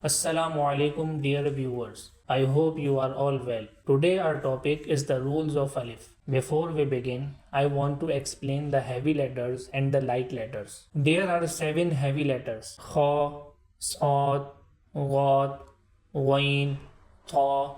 Assalamu alaikum dear viewers. I hope you are all well. Today our topic is the rules of Alif. Before we begin, I want to explain the heavy letters and the light letters. There are 7 heavy letters: Kha, Sad, Ghat, Ghain, Tha,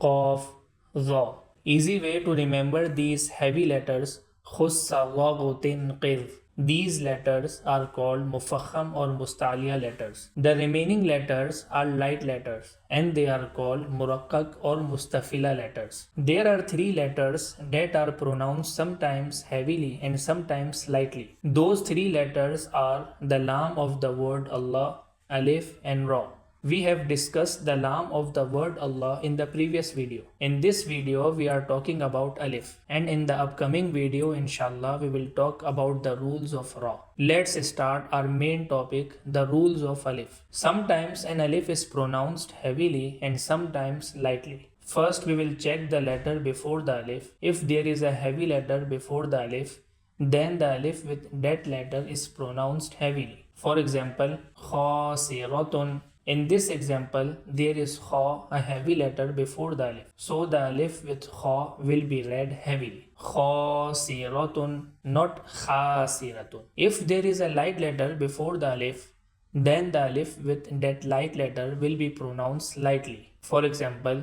Qaf, Za. Easy way to remember these heavy letters: Khussa, Ghagutin, Qidh. These letters are called mufakham or mustaliya letters. The remaining letters are light letters and they are called murakkak or mustafila letters. There are 3 letters that are pronounced sometimes heavily and sometimes lightly. Those 3 letters are the lam of the word Allah, Alif and Ra. We have discussed the lam of the word Allah in the previous video. In this video, we are talking about Alif. And in the upcoming video, inshallah, we will talk about the rules of Ra. Let's start our main topic, the rules of Alif. Sometimes an Alif is pronounced heavily and sometimes lightly. First, we will check the letter before the Alif. If there is a heavy letter before the Alif, then the Alif with that letter is pronounced heavily. For example, khasiratun. In this example, there is kha, a heavy letter before the alif. So the alif with kha will be read heavily. Khasiratun, not khasiratun. If there is a light letter before the alif, then the alif with that light letter will be pronounced lightly. For example,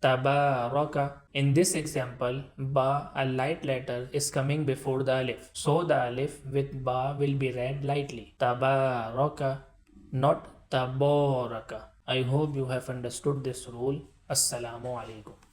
tabaraka. In this example, ba, a light letter, is coming before the alif. So the alif with ba will be read lightly. Tabaraka, not tabaraka. I hope you have understood this rule. Assalamu alaikum.